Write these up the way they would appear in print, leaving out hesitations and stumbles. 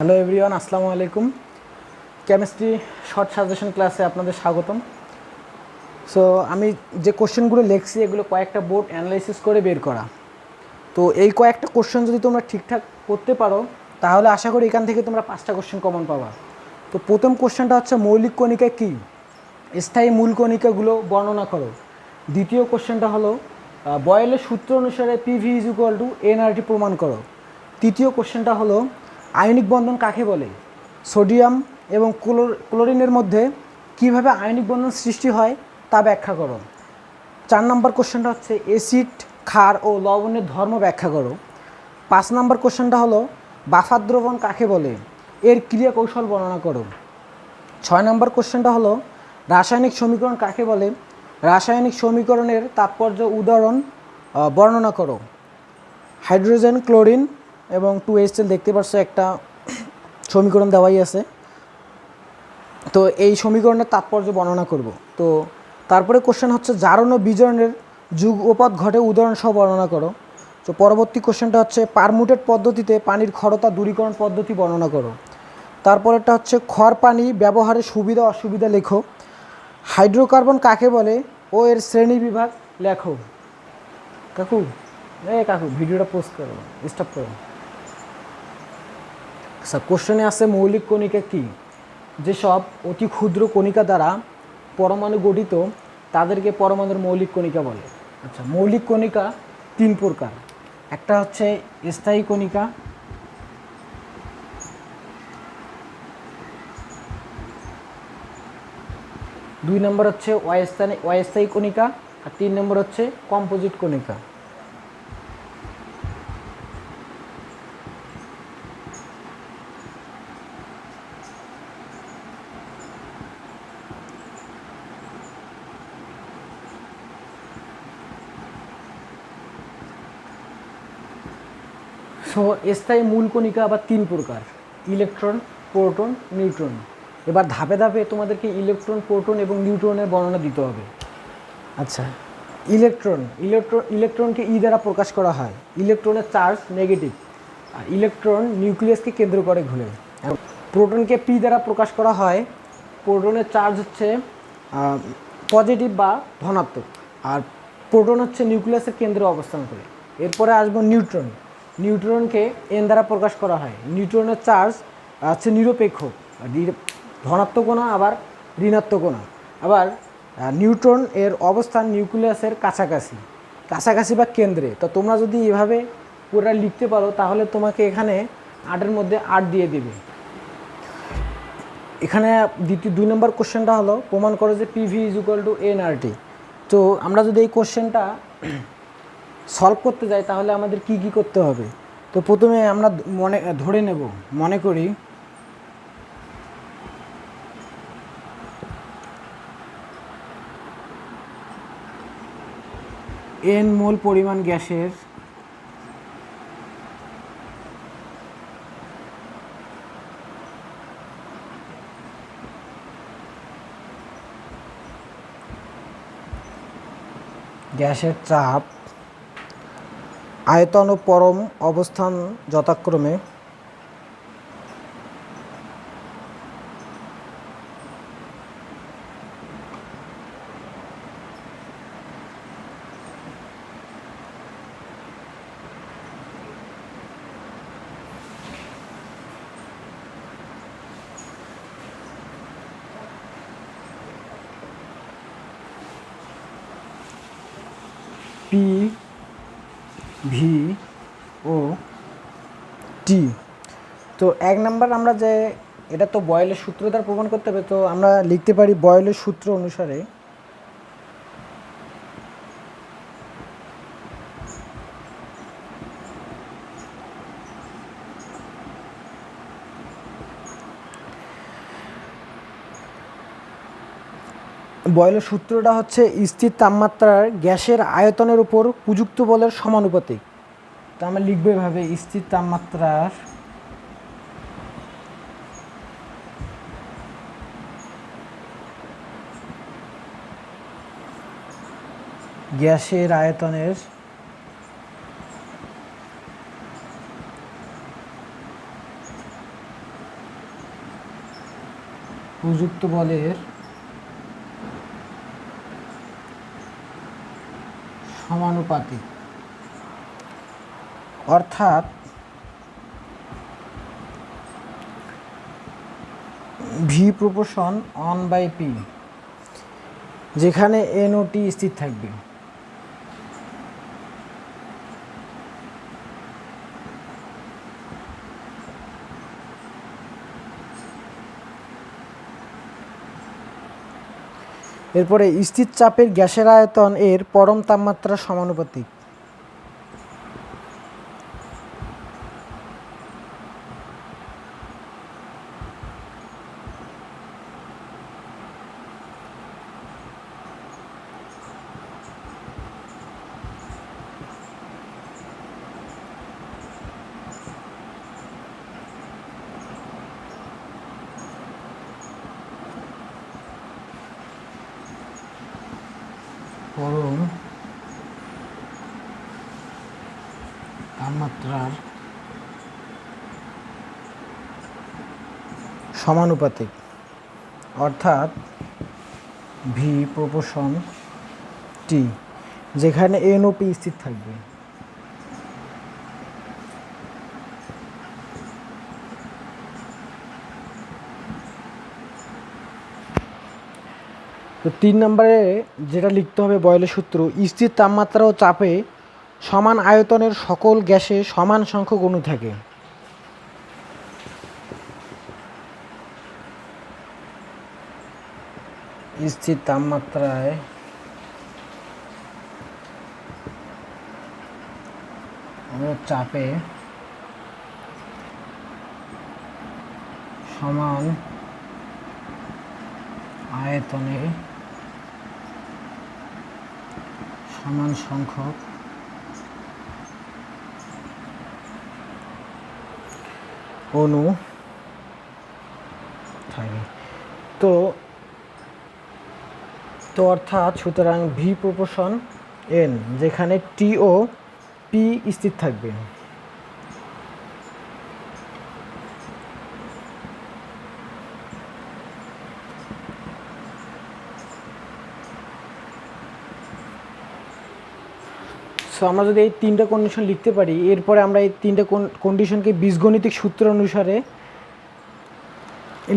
Hello everyone, আসসালামু আলাইকুম। Chemistry short suggestion ক্লাসে আপনাদের স্বাগতম। সো আমি যে কোশ্চেনগুলো লিখছি এগুলো কয়েকটা বোর্ড অ্যানালাইসিস করে বের করা। তো এই কয়েকটা কোশ্চেন যদি তোমরা ঠিকঠাক করতে পারো তাহলে আশা করি এখান থেকে তোমরা 5টা কোশ্চেন কমন পাবা। তো প্রথম কোশ্চেনটা হচ্ছে মৌলিক কণিকা কী, স্থায়ী মূল কণিকাগুলো বর্ণনা করো। দ্বিতীয় কোশ্চেনটা হলো বয়েলের সূত্র অনুসারে PV is equal two nRT প্রমাণ করো। তৃতীয় কোশ্চেনটা হলো আয়নিক বন্ধন কাকে বলে, সোডিয়াম এবং ক্লোরিনের মধ্যে কিভাবে আয়নিক বন্ধন সৃষ্টি হয় তা ব্যাখ্যা করো। 4 নম্বর কোশ্চেনটা হচ্ছে অ্যাসিড, ক্ষার ও লবণের ধর্ম ব্যাখ্যা করো। 5 নম্বর কোশ্চেনটা হলো বাফার দ্রবণ কাকে বলে, এর ক্রিয়া কৌশল বর্ণনা করো। 6 নম্বর কোশ্চেনটা হলো রাসায়নিক সমীকরণ কাকে বলে, রাসায়নিক সমীকরণের তাৎপর্য উদাহরণ বর্ণনা করো। হাইড্রোজেন, ক্লোরিন এবং 2HCl দেখতে পাচ্ছ একটা সমীকরণ দেওয়াই আছে, তো এই সমীকরণের তাৎপর্য বর্ণনা করব। তো তারপরে কোশ্চেন হচ্ছে জারণ ও বিজারণের যুগপৎ ঘটে উদাহরণসহ বর্ণনা করো। তো পরবর্তী কোশ্চেনটা হচ্ছে পারমুটেড পদ্ধতিতে পানির ক্ষরতা দূরীকরণ পদ্ধতি বর্ণনা করো। তারপরেরটা হচ্ছে খড় পানি ব্যবহারের সুবিধা অসুবিধা লেখো। হাইড্রোকার্বন কাকে বলে ও এর শ্রেণী বিভাগ লেখো। কাকু কাকু ভিডিওটা পোস্ট করো, স্টপ করো। আচ্ছা, কোশ্চেনে আছে মৌলিক কণিকা কী, যেসব অতি ক্ষুদ্র কণিকা দ্বারা পরমাণু গঠিত তাদেরকে পরমাণুর মৌলিক কণিকা বলে। আচ্ছা, মৌলিক কণিকা 3 প্রকার। একটা হচ্ছে স্থায়ী কণিকা, দুই নম্বর হচ্ছে অস্থায়ী কণিকা, আর 3 নম্বর হচ্ছে কম্পোজিট কণিকা। সো স্থায়ী মূল কণিকা আবার 3 প্রকার: ইলেকট্রন, প্রোটন, নিউট্রন। এবার ধাপে ধাপে তোমাদেরকে ইলেকট্রন, প্রোটন এবং নিউট্রনের বর্ণনা দিতে হবে। আচ্ছা, ইলেকট্রনকে ই দ্বারা প্রকাশ করা হয়। ইলেকট্রনের চার্জ নেগেটিভ, আর ইলেকট্রন নিউক্লিয়াসকে কেন্দ্র করে ঘুরে। প্রোটনকে পি দ্বারা প্রকাশ করা হয়। প্রোটনের চার্জ হচ্ছে পজিটিভ বা ধনাত্মক, আর প্রোটন হচ্ছে নিউক্লিয়াসের কেন্দ্রে অবস্থান করে। এরপরে আসবো নিউট্রনকে এন দ্বারা প্রকাশ করা হয়। নিউট্রনের চার্জ হচ্ছে নিরপেক্ষ, ধনাত্মকও না আবার ঋণাত্মকও না। আবার নিউট্রন এর অবস্থান নিউক্লিয়াসের কাছাকাছি বা কেন্দ্রে। তো তোমরা যদি এভাবে পুরো লিখতে পারো তাহলে তোমাকে এখানে 8-এর মধ্যে 8 দিয়ে দেবে। এখানে 2 নম্বর কোশ্চেনটা হলো প্রমাণ করো যে PV is equal two nRT. তো আমরা যদি এই কোশ্চেনটা সলভ করতে যাই তাহলে আমাদের কি কি করতে হবে। তো প্রথমে আমরা মনে করি এন মোল পরিমাণ গ্যাসের চাপ, আয়তন ও পরম অবস্থান যথাক্রমে পি, ভি ও টি। তো 1 নাম্বার আমরা যে এটা তো বয়েলের সূত্র দ্বারা প্রমাণ করতে হবে। তো আমরা লিখতে পারি বয়েলের সূত্র অনুসারে বয়েলের সূত্রটা হচ্ছে স্থির তাপমাত্রার গ্যাসের আয়তনের উপর প্রযুক্ত বলের সমানুপাতিক। তো আমরা লিখবো এভাবে, স্থির তাপমাত্রার গ্যাসের আয়তনের প্রযুক্ত বলের সমানুপাতিক, অর্থাৎ ভি প্রপোর্শন 1/p, যেখানে এন ও টি স্থির থাকবে। এরপরে স্থির চাপের গ্যাসের আয়তন এর পরম তাপমাত্রার সমানুপাতিক। পরম তাপমাত্রার সমানুপাতিক, অর্থাৎ ভি প্রপোর্শন টি, যেখানে এন ও পি স্থির থাকবে। তো 3 নম্বরে যেটা লিখতে হবে বয়লের সূত্র, স্থির তাপমাত্রা ও চাপে সমান আয়তনের সকল গ্যাসে সমান সংখ্যক অণু থাকে। স্থির তাপমাত্রায় ও চাপে সমান আয়তনে সমান সংখ্যক অণু থাকে। তো অর্থাৎ সুতরাং ভি প্রপোর্শন এন, যেখানে টি ও পি স্থির থাকবে। সো আমরা যদি এই 3টা কন্ডিশন লিখতে পারি, এরপরে আমরা এই 3টা কন্ডিশনকে বীজগণিতিক সূত্র অনুসারে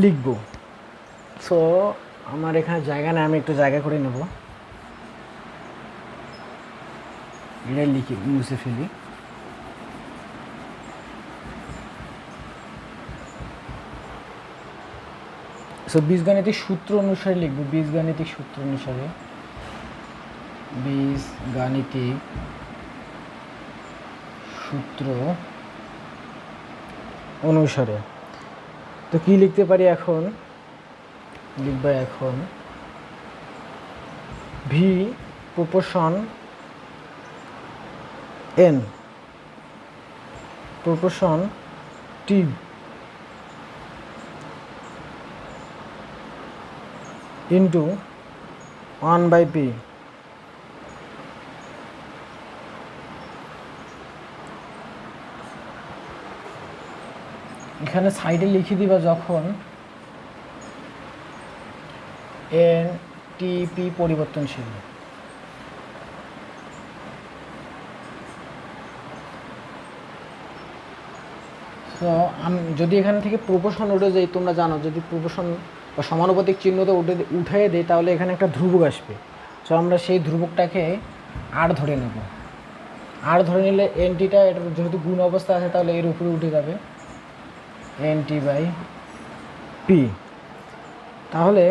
লিখব। সো আমার এখানে জায়গা নেই, আমি একটু জায়গা করে নেব, এটা লিখি মুছে ফেলি। সো বীজগাণিতিক সূত্র অনুসারে লিখব, বীজগাণিতিক সূত্র অনুসারে, বীজগাণিতিক সূত্র অনুসারে। তো কি লিখতে পারি এখন? লিখব এখন ভি প্রপোর্শন এন প্রপোর্শন টি ইন্টু 1/p, এখানে সাইডে লিখে দিবা যখন এন টি পি পরিবর্তনশীল। তো আমি যদি এখান থেকে প্রপোর্শন উঠে যাই, তোমরা জানো যদি প্রপোর্শন বা সমানুপাতিক চিহ্নটা উঠে দেয় তাহলে এখানে একটা ধ্রুবক আসবে। সো আমরা সেই ধ্রুবকটাকে আর ধরে নেব। আর ধরে নিলে এনটিটা এটার যেহেতু গুণ অবস্থা আছে তাহলে এর উপরে উঠে যাবে এনটি বাই পি। তাহলে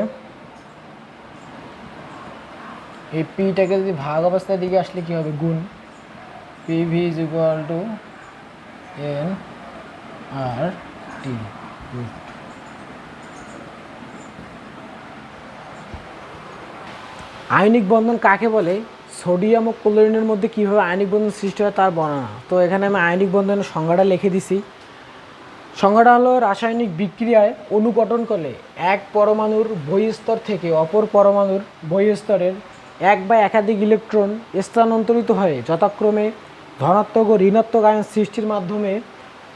এই পিটাকে যদি ভাগ অবস্থার দিকে আসলে কী হবে? গুণ P V is equal to n R T. Ionic বন্ধন কাকে বলে? সোডিয়াম ও ক্লোরিনের মধ্যে কীভাবে আয়নিক বন্ধন সৃষ্টি হয় তার বর্ণনা। তো এখানে আমি আয়নিক বন্ধনের সংজ্ঞাটা লিখে দিছি। সংজ্ঞাটা হলো রাসায়নিক বিক্রিয়ায় অণু গঠন করলে এক পরমাণুর বহিঃস্তর থেকে অপর পরমাণুর বহিঃস্তরের এক বা একাধিক ইলেকট্রন স্থানান্তরিত হয়ে যথাক্রমে ধনাত্মক ও ঋণাত্মক আয়ন সৃষ্টির মাধ্যমে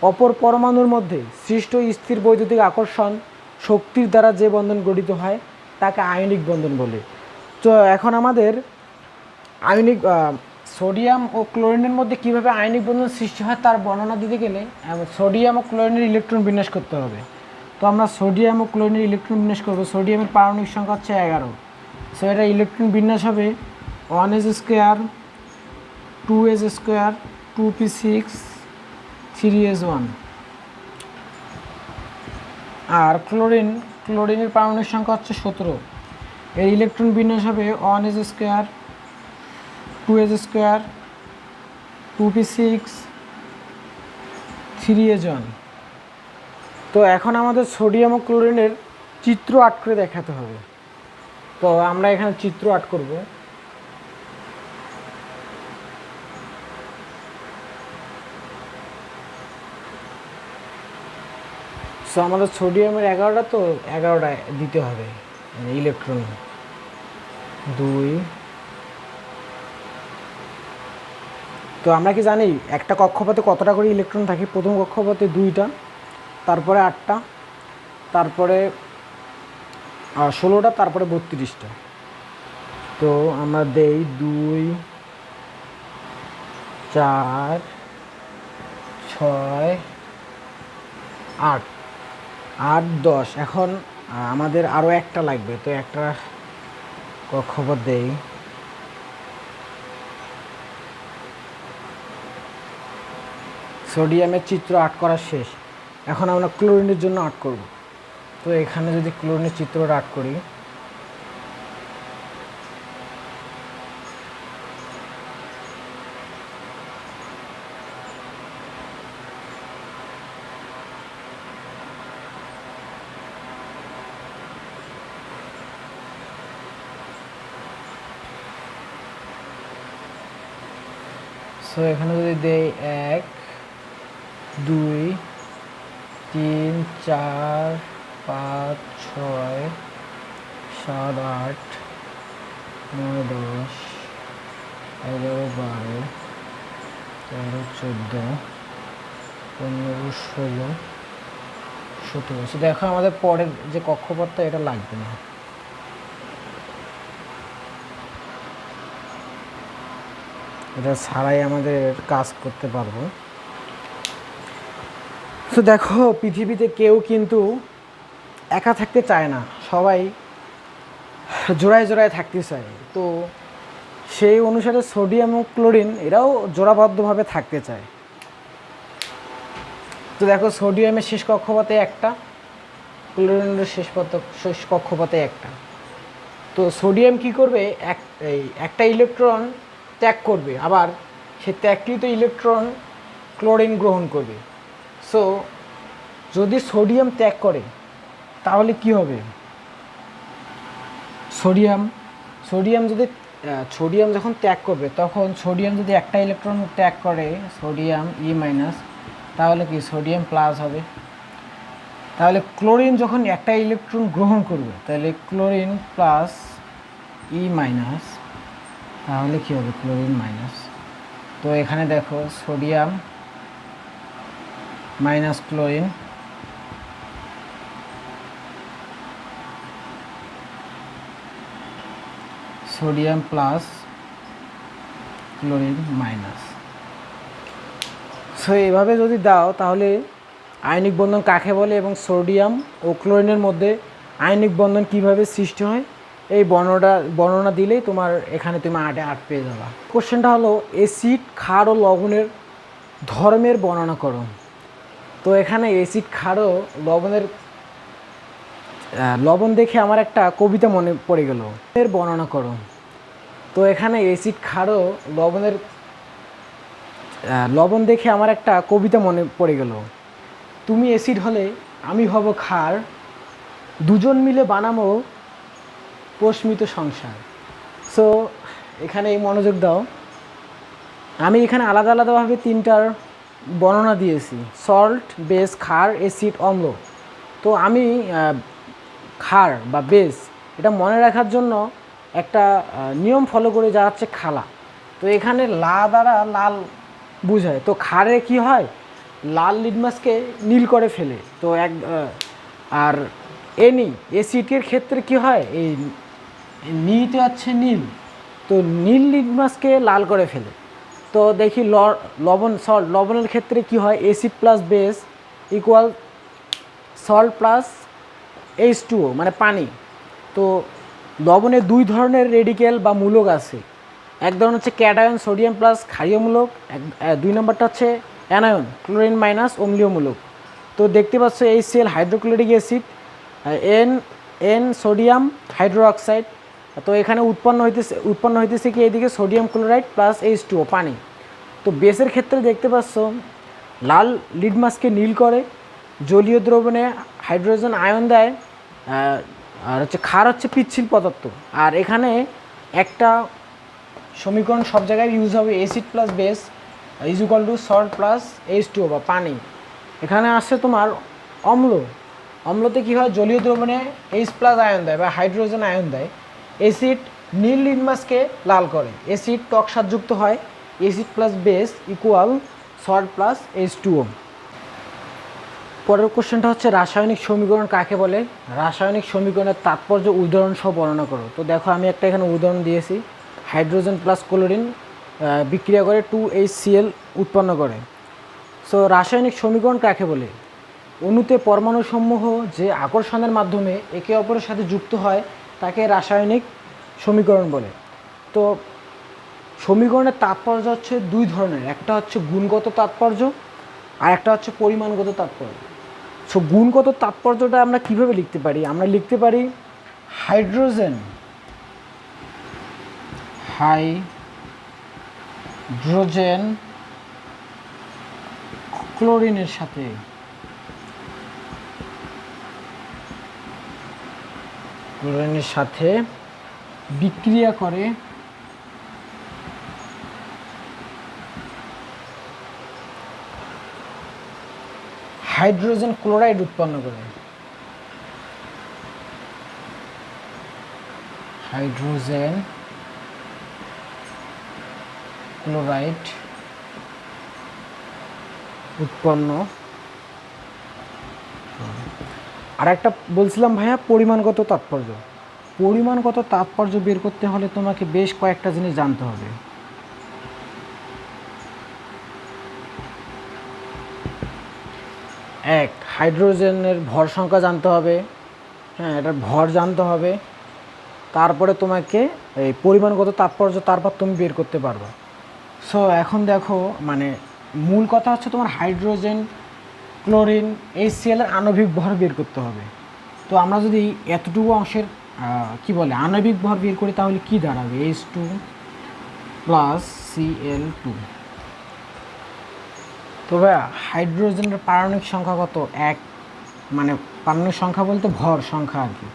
অপর পরমাণুর মধ্যে সৃষ্ট স্থির বৈদ্যুতিক আকর্ষণ শক্তির দ্বারা যে বন্ধন গঠিত হয় তাকে আয়নিক বন্ধন বলে। তো এখন আমাদের আয়নিক সোডিয়াম ও ক্লোরিনের মধ্যে কীভাবে আয়নিক বন্ধন সৃষ্টি হয় তার বর্ণনা দিতে গেলে সোডিয়াম ও ক্লোরিনের ইলেকট্রন বিন্যাস করতে হবে। তো আমরা সোডিয়াম ও ক্লোরিনের ইলেকট্রন বিন্যাস করবো। সোডিয়ামের পারমাণবিক সংখ্যা হচ্ছে 11। সো এটা ইলেকট্রন বিন্যাস হবে 1s square, 2s square, 2p6, 3s1। আর ক্লোরিনের পারমাণবিক সংখ্যা হচ্ছে 17। এর ইলেকট্রন বিন্যাস হবে 1s square, 2s square, 2p6, 3s1। তো এখন আমাদের সোডিয়াম ও ক্লোরিনের চিত্র আট করে দেখাতে হবে। তো আমরা এখানে চিত্র আট করব। সো আমাদের সোডিয়ামের 11টা, তো 11টা দিতে হবে ইলেকট্রন। 2। তো আমরা কি জানি একটা কক্ষপথে কতটা করে ইলেকট্রন থাকে? প্রথম কক্ষপথে 2টা, তারপরে 8টা, তারপরে 16টা, তারপরে 32টা। তো আমরা দেই 2, 4, 6, 8, 8, 10। এখন আমাদের আরও একটা লাগবে, তো একটা কক্ষপথ দেই। সোডিয়ামের চিত্র আট করা শেষ। এখন আমরা ক্লোরিনের জন্য আট করব। তো এখানে যদি ক্লোরিনের চিত্রটা আট করি, সো এখানে যদি দেই 1, 2, 3, 4, 5, 6, 7, 8, 9, 10, 11, 12, 13, 14, 15, 16, 17। সো দেখো আমাদের পরের যে কক্ষপথটা এটা লাগবে না। এটা ছাড়াই আমাদের কাজ করতে পারবো। তো দেখো পৃথিবীতে কেউ কিন্তু একা থাকতে চায় না, সবাই জোড়ায় জোড়ায় থাকতে চায়। তো সেই অনুসারে সোডিয়াম ও ক্লোরিন এরাও জোড়াবদ্ধভাবে থাকতে চায়। তো দেখো সোডিয়ামের শেষ কক্ষপথে একটা, ক্লোরিনের শেষ কক্ষপথে একটা। তো সোডিয়াম কি করবে? একটা ইলেকট্রন ত্যাগ করবে, আবার সে ত্যাগকৃত ইলেকট্রন ক্লোরিন গ্রহণ করবে। সো যদি সোডিয়াম ত্যাগ করে তাহলে কি হবে? সোডিয়াম যখন ত্যাগ করবে, তখন সোডিয়াম যদি একটা ইলেকট্রন ত্যাগ করে, সোডিয়াম E-, তাহলে কি সোডিয়াম প্লাস হবে। তাহলে ক্লোরিন যখন একটা ইলেকট্রন গ্রহণ করবে, তাহলে ক্লোরিন প্লাস E-, তাহলে কি হবে? Chlorine minus. তো এখানে দেখো sodium minus chlorine, sodium plus chlorine minus. So এভাবে যদি দাও তাহলে আয়নিক বন্ধন কাকে বলে এবং সোডিয়াম ও ক্লোরিনের মধ্যে আয়নিক বন্ধন কিভাবে সৃষ্টি হয় এই বর্ণনা দিলেই তোমার এখানে তুমি 8-এ 8 পেয়ে যাবা। কোশ্চেনটা হলো অ্যাসিড, ক্ষার ও লবণের ধর্মের বর্ণনা করো। তো এখানে অ্যাসিড, ক্ষার ও লবণ দেখে আমার একটা কবিতা মনে পড়ে গেল, এর বর্ণনা করো। তো এখানে অ্যাসিড, ক্ষার ও লবণ দেখে আমার একটা কবিতা মনে পড়ে গেল। তুমি অ্যাসিড হলে আমি হব ক্ষার, দুজন মিলে বানাবো পোষমিত সংসার। সো এখানে মনোযোগ দাও, আমি এখানে আলাদা আলাদাভাবে 3টার বর্ণনা দিয়েছি: সল্ট, বেস, ক্ষার, অ্যাসিড, অম্ল। তো আমি ক্ষার বা বেস এটা মনে রাখার জন্য একটা নিয়ম ফলো করে, যা হচ্ছে খালা। তো এখানে লা দ্বারা লাল বুঝায়। তো ক্ষারে কি হয়? লাল লিটমাসকে নীল করে ফেলে। তো আর এনি অ্যাসিডের ক্ষেত্রে কি হয়, এই নিতে হচ্ছে নীল, তো নীল লিটমাসকে লাল করে ফেলে। তো দেখি লবণ সল্ট, লবণের ক্ষেত্রে কি হয়, acid plus base equal salt plus H2O মানে পানি। তো লবণে দুই ধরনের রেডিক্যাল বা মূলক আছে, এক ধরনের হচ্ছে ক্যাটায়ন সোডিয়াম প্লাস ক্ষারীয় মূলক, দুই নম্বরটা হচ্ছে অ্যানায়ন ক্লোরিন মাইনাস অম্লীয় মূলক। তো দেখতে পাচ্ছ HCl hydrochloric acid, N sodium hydroxide. তো এখানে উৎপন্ন হইতেছে কি এইদিকে সোডিয়াম ক্লোরাইড প্লাস H2O পানি। তো বেসের ক্ষেত্রে দেখতে পাচ্ছ লাল লিটমাসকে নীল করে, জলীয় দ্রবণে হাইড্রোজেন আয়ন দেয়, আর হচ্ছে ক্ষার হচ্ছে পিচ্ছিল পদার্থ। আর এখানে একটা সমীকরণ সব জায়গায় ইউজ হবে, acid plus base is equal two salt plus H2O বা পানি। এখানে আসছে তোমার অম্ল, অম্লতে কী হয়, জলীয় দ্রবণে H প্লাস আয়ন দেয় বা হাইড্রোজেন আয়ন দেয়। অ্যাসিড নীল লিটমাসকে লাল করে, অ্যাসিড টক স্বাদযুক্ত হয়, acid plus base equal salt plus H2O। পরের কোশ্চেনটা হচ্ছে রাসায়নিক সমীকরণ কাকে বলে, রাসায়নিক সমীকরণের তাৎপর্য উদাহরণ সহ বর্ণনা করো। তো দেখো আমি একটা এখানে উদাহরণ দিয়েছি, হাইড্রোজেন প্লাস ক্লোরিন বিক্রিয়া করে 2HCl উৎপন্ন করে। সো রাসায়নিক সমীকরণ কাকে বলে, অণুতে পরমাণুসমূহ যে আকর্ষণের মাধ্যমে একে অপরের সাথে যুক্ত হয় তাকে রাসায়নিক সমীকরণ বলে। তো সমীকরণের তাৎপর্য হচ্ছে দুই ধরনের, একটা হচ্ছে গুণগত তাৎপর্য আর একটা হচ্ছে পরিমাণগত তাৎপর্য। সো গুণগত তাৎপর্যটা আমরা কিভাবে লিখতে পারি, আমরা লিখতে পারি হাইড্রোজেন ক্লোরিনের সাথে বিক্রিয়া করে হাইড্রোজেন ক্লোরাইড উৎপন্ন করে, হাইড্রোজেন ক্লোরাইড উৎপন্ন। আর একটা বলছিলাম ভাইয়া পরিমাণগত তাৎপর্য, পরিমাণগত তাৎপর্য বের করতে হলে তোমাকে বেশ কয়েকটা জিনিস জানতে হবে। এক, হাইড্রোজেনের ভর সংখ্যা জানতে হবে, হ্যাঁ এটার ভর জানতে হবে, তারপরে তোমাকে এই পরিমাণগত তাৎপর্য তারপর তুমি বের করতে পারবে। সো এখন দেখো মানে মূল কথা হচ্ছে তোমার হাইড্রোজেন ক্লোরিন HCl এর আণবিক ভর বের করতে হবে। তো আমরা যদি এতটুকু অংশের কি বলে আণবিক ভর বের করি তাহলে কি দাঁড়াবে, H2 প্লাস Cl2। তো ভাইয়া হাইড্রোজেনের পারমাণবিক সংখ্যা কত, এক, মানে পারমাণবিক সংখ্যা বলতে ভর সংখ্যা আর কি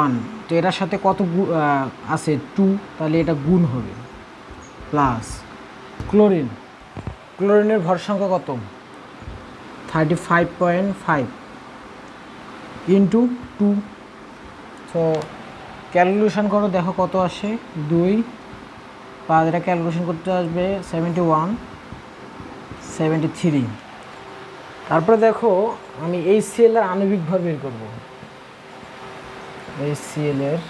1। তো এটার সাথে কত আছে 2, তাহলে এটা গুণ হবে, প্লাস ক্লোরিনের ভর সংখ্যা কত 35.5 ইন্টু 2। সো ক্যালকুলেশন করো, দেখো কত আসে, 2 5, এটা ক্যালকুলেশন করতে আসবে 71 73। তারপরে দেখো আমি HCl এর আণবিক ভর বের করব, HCl এর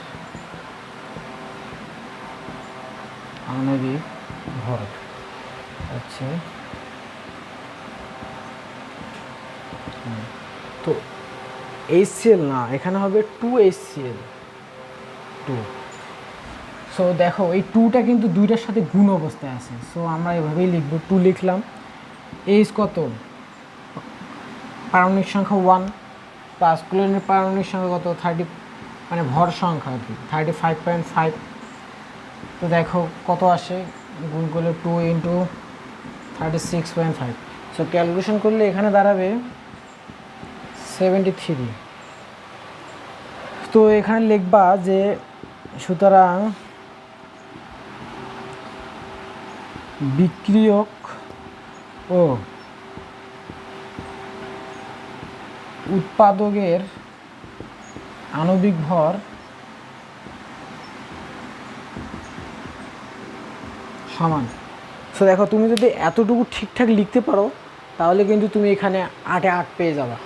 আণবিক ভর আচ্ছা। তো HCl না, এখানে হবে 2HCl 2। সো দেখো এই 2টা কিন্তু দুইটার সাথে গুণ অবস্থায় আছে, সো আমরা এভাবেই লিখবো, 2 লিখলাম। H কত, পারমাণবিক সংখ্যা 1, প্লাস ক্লোরিনের পারমাণবিক সংখ্যা কত 30, মানে ভর সংখ্যা আর কি 35.5। তো দেখো কত আসে, গুণ করলে 2 ইন্টু 36.5। সো ক্যালকুলেশন করলে এখানে দাঁড়াবে 73। তো এখানে লিখবা যে সুতরাং বিক্রিয়ক ও উৎপাদকের আণবিক ভর সমান। সো দেখো তুমি যদি এতটুকু ঠিকঠাক লিখতে পারো তাহলে কিন্তু তুমি এখানে 8-এ 8 পেয়ে যাবা।